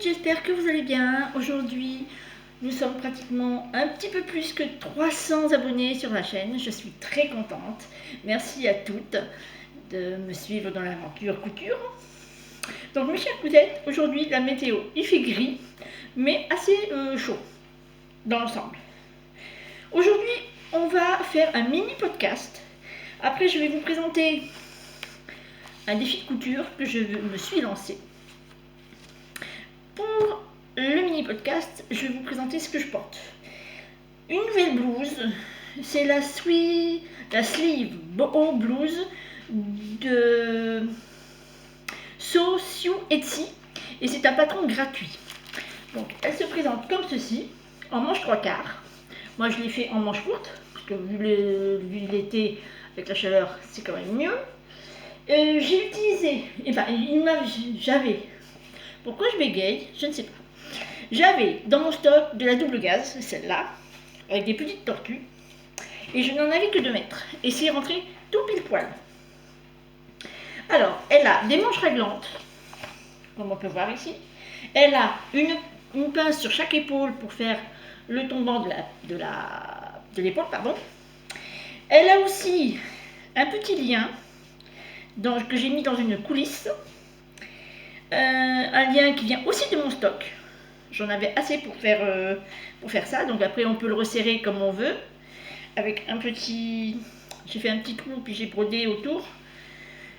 j'espère que vous allez bien. Aujourd'hui, nous sommes pratiquement un petit peu plus que 300 abonnés sur la chaîne. Je suis très contente. Merci à toutes de me suivre dans l'aventure couture. Donc mes chers cousettes, aujourd'hui la météo, il fait gris, mais assez chaud dans l'ensemble. Aujourd'hui, on va faire un mini podcast. Après, je vais vous présenter un défi de couture que je me suis lancé. Pour le mini podcast, je vais vous présenter ce que je porte. Une nouvelle blouse, c'est la sleeve boho blouse de So Siu Etsy et c'est un patron gratuit. Donc elle se présente comme ceci, en manche 3/4. Moi je l'ai fait en manche courte, parce que vu l'été avec la chaleur, c'est quand même mieux. J'ai utilisé, j'avais, pourquoi je bégaye, je ne sais pas. J'avais dans mon stock de la double gaze, celle-là, avec des petites tortues, et je n'en avais que 2 mètres, et c'est rentré tout pile poil. Alors, elle a des manches réglantes, comme on peut voir ici. Elle a une pince sur chaque épaule pour faire le tombant de l'épaule, pardon. Elle a aussi un petit lien que j'ai mis dans une coulisse. Un lien qui vient aussi de mon stock. J'en avais assez pour faire ça. Donc après, on peut le resserrer comme on veut. Avec un petit... J'ai fait un petit trou, puis j'ai brodé autour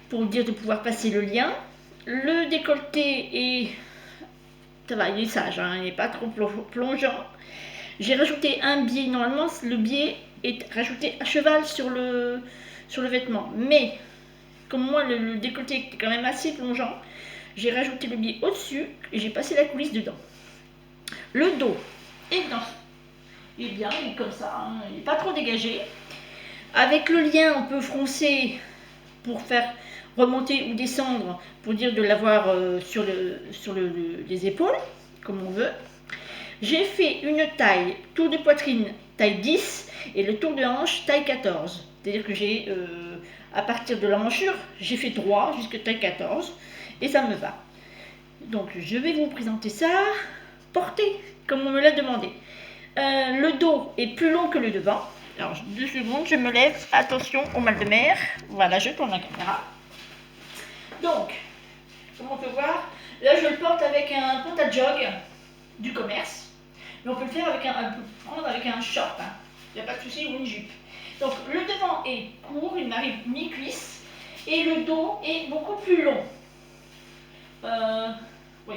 pour dire de pouvoir passer le lien. Le décolleté est... Ça va, il est sage, hein, il n'est pas trop plongeant. J'ai rajouté un biais. Normalement, le biais est rajouté à cheval sur le vêtement. Mais, comme moi, le décolleté est quand même assez plongeant, j'ai rajouté le biais au-dessus et j'ai passé la coulisse dedans. Le dos est bien, il est comme ça, hein, il n'est pas trop dégagé. Avec le lien, on peut froncer pour faire remonter ou descendre, pour dire de l'avoir sur les épaules, comme on veut. J'ai fait une taille, tour de poitrine, taille 10, et le tour de hanche, taille 14. C'est-à-dire que j'ai, à partir de l'emmanchure, j'ai fait droit jusqu'à taille 14, et ça me va. Donc je vais vous présenter ça, porté, comme on me l'a demandé. Le dos est plus long que le devant. Alors 2 secondes, je me lève, attention au mal de mer. Voilà, je tourne la caméra. Donc, comme on peut voir, là je le porte avec un pantalon du commerce. Mais on peut le faire prendre avec un short, hein. Il n'y a pas de souci, ou une jupe. Donc le devant est court, il m'arrive mi-cuisse, et le dos est beaucoup plus long. Oui.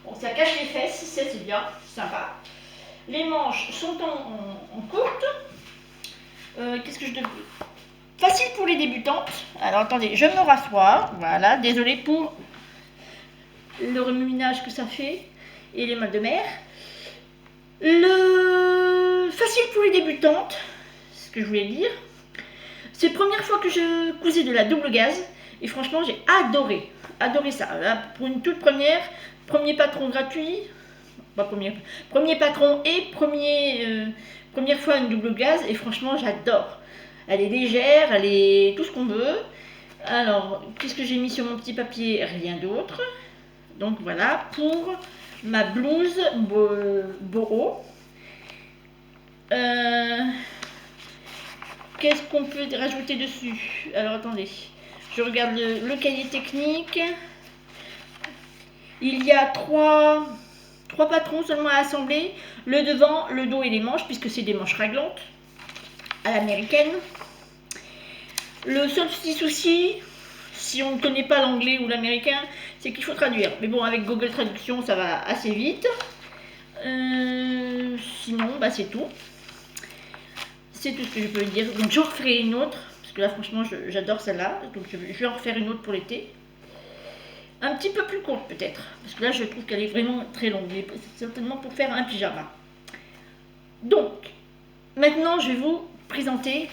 Bon, ça cache les fesses, c'est bien, sympa. Les manches sont en courte. Qu'est-ce que je devais... Facile pour les débutantes. Alors attendez, je me rassois. Voilà, désolée pour le remue-ménage que ça fait et les mal de mer. Facile pour les débutantes, c'est ce que je voulais dire. C'est la première fois que je cousais de la double gaze et franchement j'ai adoré ça. Là, pour une toute premier patron gratuit, pas premier patron et première fois une double gaze et franchement j'adore. Elle est légère, elle est tout ce qu'on veut. Alors, qu'est-ce que j'ai mis sur mon petit papier? Rien d'autre. Donc voilà, pour ma blouse boho. Qu'est-ce qu'on peut rajouter dessus? Alors attendez, je regarde le cahier technique. Il y a 3 patrons seulement à assembler. Le devant, le dos et les manches, puisque c'est des manches réglantes à l'américaine. Le seul petit souci, si on ne connaît pas l'anglais ou l'américain, c'est qu'il faut traduire. Mais bon, avec Google Traduction, ça va assez vite. Sinon, c'est tout. C'est tout ce que je peux dire. Donc, j'en referai une autre, parce que là, franchement, j'adore celle-là. Donc, je vais en refaire une autre pour l'été. Un petit peu plus courte, peut-être. Parce que là, je trouve qu'elle est vraiment très longue. Mais c'est certainement pour faire un pyjama. Donc, maintenant, je vais vous présenter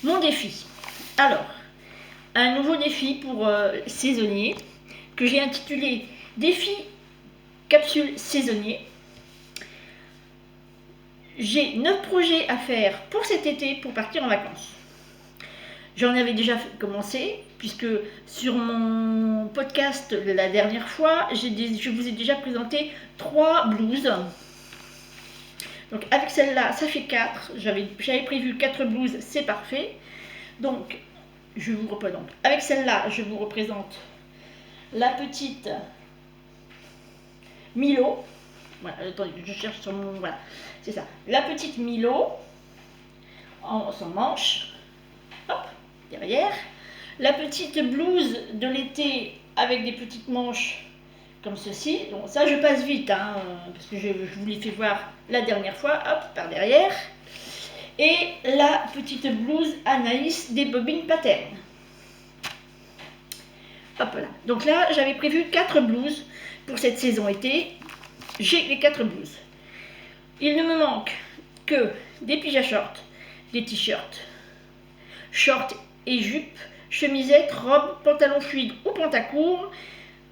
mon défi. Alors, un nouveau défi pour saisonnier que j'ai intitulé Défi capsule saisonnier. J'ai 9 projets à faire pour cet été pour partir en vacances. J'en avais déjà commencé, puisque sur mon podcast la dernière fois, je vous ai déjà présenté 3 blouses. Donc avec celle-là, ça fait 4. J'avais prévu 4 blouses, c'est parfait. Donc, je vous représente. Avec celle-là, je vous représente la petite Milo. Voilà, attendez, je cherche sur mon... Voilà, c'est ça. La petite Milo, sans manche. Hop, derrière. La petite blouse de l'été avec des petites manches comme ceci. Donc ça, je passe vite, hein, parce que je vous l'ai fait voir la dernière fois. Hop, par derrière. Et la petite blouse Anaïs des bobines pattern. Hop là. Donc là, j'avais prévu 4 blouses pour cette saison été. J'ai les 4 blouses. Il ne me manque que des pyjamas shorts, des t-shirts, shorts et jupes, chemisettes, robes, pantalons fluides ou pantacourt,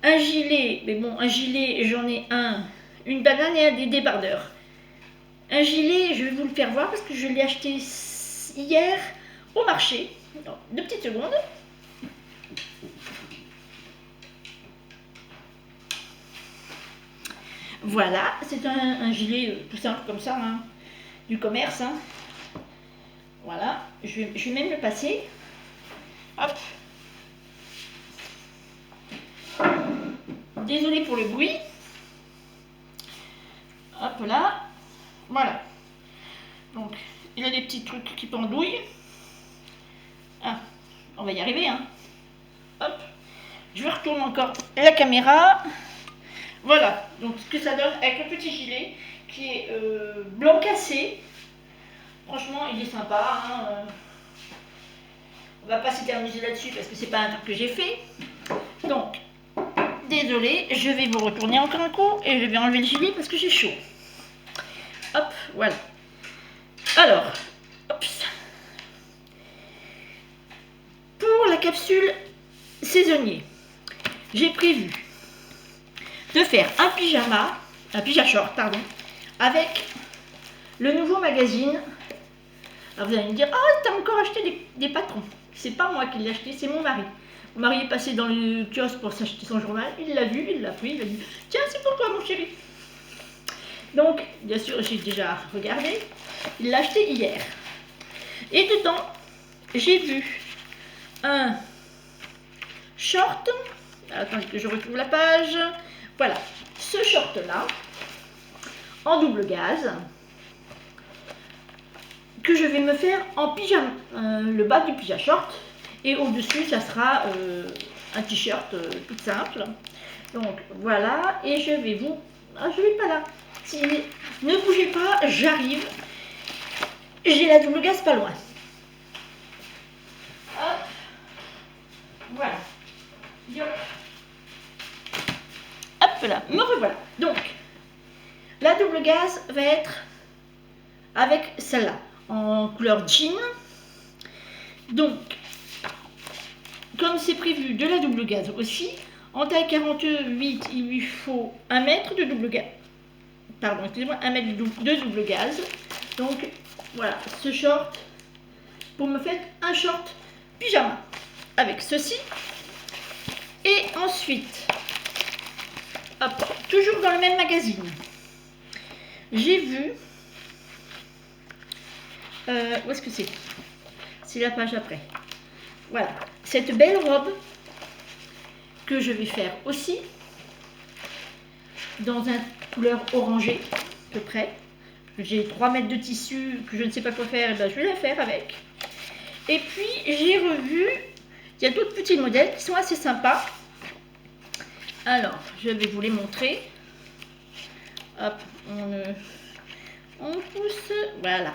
un gilet, mais bon, un gilet, j'en ai un, une banane et des débardeurs. Un gilet, je vais vous le faire voir parce que je l'ai acheté hier au marché. Donc, 2 petites secondes. Voilà, c'est un gilet tout simple comme ça, hein, du commerce. Hein. Voilà, je vais même le passer. Hop. Désolée pour le bruit. Hop là. Voilà. Donc, il y a des petits trucs qui pendouillent. Ah, on va y arriver, hein. Hop. Je retourne encore la caméra. Voilà, donc ce que ça donne avec le petit gilet qui est blanc cassé. Franchement, il est sympa. Hein. On va pas s'éterniser là-dessus parce que c'est pas un truc que j'ai fait. Donc, désolé, je vais vous retourner encore un coup et je vais enlever le gilet parce que j'ai chaud. Hop, voilà. Alors, hop. Pour la capsule saisonnier, j'ai prévu de faire un pyjama short, pardon, avec le nouveau magazine. Alors vous allez me dire, ah, t'as encore acheté des patrons. C'est pas moi qui l'ai acheté, c'est mon mari. Mon mari est passé dans le kiosque pour s'acheter son journal, il l'a vu, il l'a pris, il a dit, tiens, c'est pour toi mon chéri. Donc, bien sûr, j'ai déjà regardé, il l'a acheté hier. Et dedans, j'ai vu un short, attendez que je retrouve la page, voilà, ce short-là, en double gaze, que je vais me faire en pyjama, le bas du pyjama short, et au-dessus, ça sera un t-shirt tout simple. Donc, voilà, et je vais vous... Ah, je vais pas là. Ne bougez pas, j'arrive. J'ai la double gaze pas loin. Hop. Voilà. Hop. Hop là, me revoilà. Donc, la double gaze va être avec celle-là, en couleur jean. Donc, comme c'est prévu de la double gaze aussi, en taille 48, il lui faut 1 mètre de double gaze. Pardon, excusez-moi, 1 mètre de double gaze. Donc, voilà, ce short, pour me faire un short pyjama, avec ceci. Et ensuite, hop, toujours dans le même magazine, j'ai vu, où est-ce que c'est? C'est la page après. Voilà, cette belle robe que je vais faire aussi dans une couleur orangée, à peu près. J'ai 3 mètres de tissu que je ne sais pas quoi faire, et ben je vais la faire avec. Et puis j'ai revu, il y a d'autres petits modèles qui sont assez sympas. Alors, je vais vous les montrer. Hop, on pousse, voilà.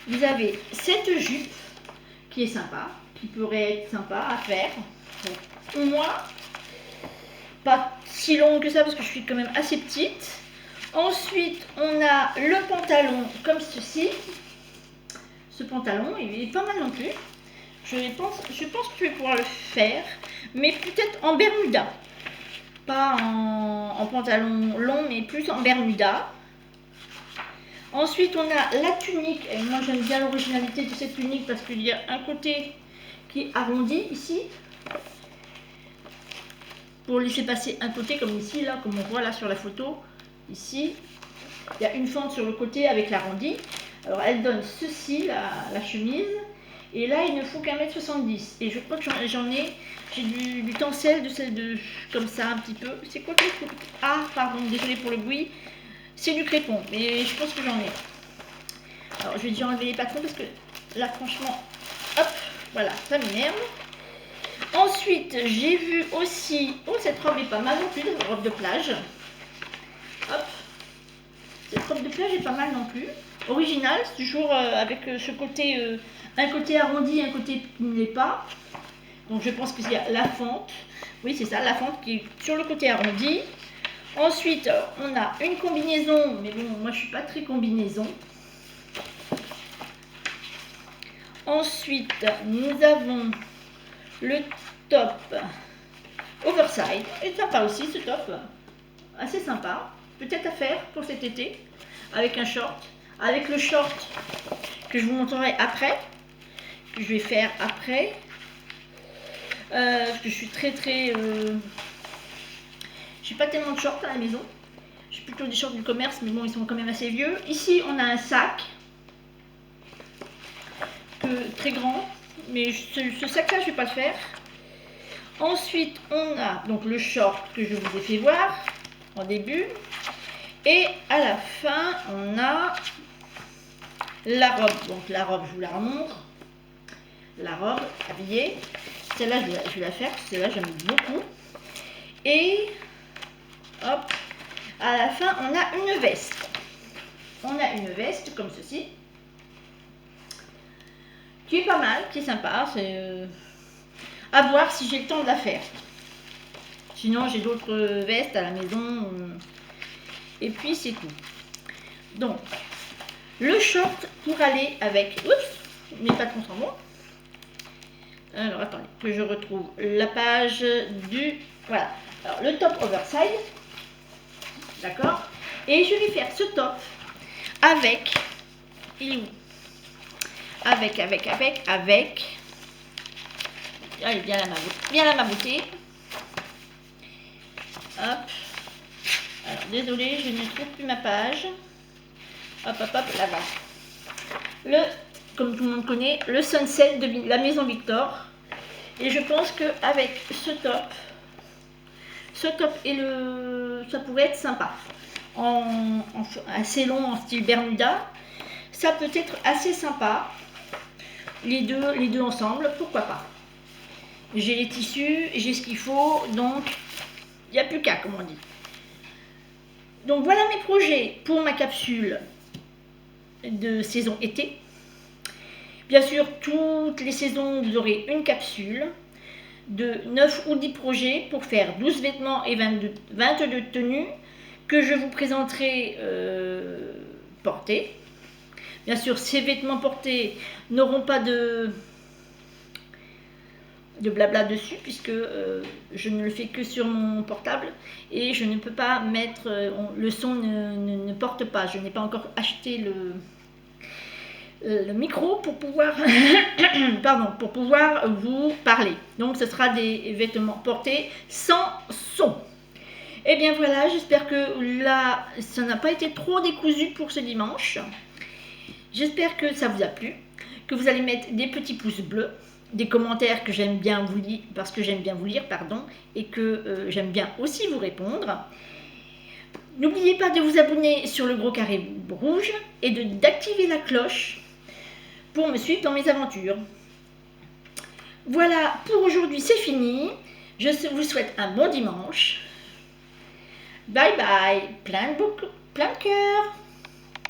Vous avez cette jupe qui est sympa, qui pourrait être sympa à faire. Bon, moi, pas si longue que ça parce que je suis quand même assez petite. Ensuite, on a le pantalon comme ceci. Ce pantalon, il est pas mal non plus. Je pense que je vais pouvoir le faire, mais peut-être en bermuda. Pas en pantalon long, mais plus en bermuda. Ensuite, on a la tunique. Et moi, j'aime bien l'originalité de cette tunique parce qu'il y a un côté qui est arrondi ici. Pour laisser passer un côté comme ici, là, comme on voit là sur la photo. Ici, il y a une fente sur le côté avec l'arrondi. Alors elle donne ceci, la chemise. Et là, il ne faut qu'un mètre 70. Et je crois que j'ai du tencel comme ça un petit peu. C'est quoi que je trouve? Ah, pardon, désolé pour le bruit. C'est du crépon, mais je pense que j'en ai. Alors, je vais déjà enlever les patrons parce que là, franchement, hop, voilà, ça m'énerve. Ensuite, j'ai vu aussi, oh, cette robe est pas mal non plus, cette robe de plage. Hop, cette robe de plage est pas mal non plus. Originale, toujours avec ce côté, un côté arrondi, un côté qui ne l'est pas. Donc je pense qu'il y a la fente. Oui, c'est ça, la fente qui est sur le côté arrondi. Ensuite, on a une combinaison, mais bon, moi je suis pas très combinaison. Ensuite, nous avons le top oversize. Et sympa aussi ce top. Assez sympa. Peut-être à faire pour cet été. Avec un short. Avec le short que je vous montrerai après. Que je vais faire après. Parce que je suis très... j'ai pas tellement de shorts à la maison. J'ai plutôt des shorts du commerce, mais bon, ils sont quand même assez vieux. Ici, on a un sac. Très grand. Mais ce sac-là, je vais pas le faire. Ensuite, on a donc le short que je vous ai fait voir en début. Et à la fin, on a la robe. Donc la robe, je vous la remontre. La robe habillée. Celle-là, je vais la faire. Celle-là, j'aime beaucoup. Et hop, à la fin, on a une veste. On a une veste comme ceci. Qui est pas mal, qui est sympa. C'est à voir si j'ai le temps de la faire. Sinon, j'ai d'autres vestes à la maison. Et puis, c'est tout. Donc, le short pour aller avec... Oups, mes patrons s'en vont. Alors, attendez, que je retrouve la page du... Voilà. Alors, le top oversize. D'accord. Et je vais faire ce top avec... Il est où? Avec... Allez, bien la mamouter. Hop. Alors, désolé, je ne trouve plus ma page. Hop, là-bas. Comme tout le monde connaît, le Sunset de la Maison Victor. Et je pense qu'avec ce top et ça pourrait être sympa. Assez long, en style Bermuda. Ça peut être assez sympa. Les deux ensemble, pourquoi pas. J'ai les tissus, j'ai ce qu'il faut, donc il n'y a plus qu'à, comme on dit. Donc voilà mes projets pour ma capsule de saison été. Bien sûr, toutes les saisons, vous aurez une capsule de 9 ou 10 projets pour faire 12 vêtements et 22 tenues que je vous présenterai portés. Bien sûr, ces vêtements portés n'auront pas de blabla dessus puisque je ne le fais que sur mon portable et je ne peux pas mettre le son ne porte pas. Je n'ai pas encore acheté le micro pour pouvoir pour pouvoir vous parler. Donc ce sera des vêtements portés sans son. Et bien voilà, j'espère que là ça n'a pas été trop décousu pour ce dimanche. J'espère que ça vous a plu, que vous allez mettre des petits pouces bleus, des commentaires que j'aime bien vous lire, parce que j'aime bien vous lire, pardon, et que j'aime bien aussi vous répondre. N'oubliez pas de vous abonner sur le gros carré rouge et d'activer la cloche pour me suivre dans mes aventures. Voilà, pour aujourd'hui c'est fini. Je vous souhaite un bon dimanche. Bye bye, plein de cœur.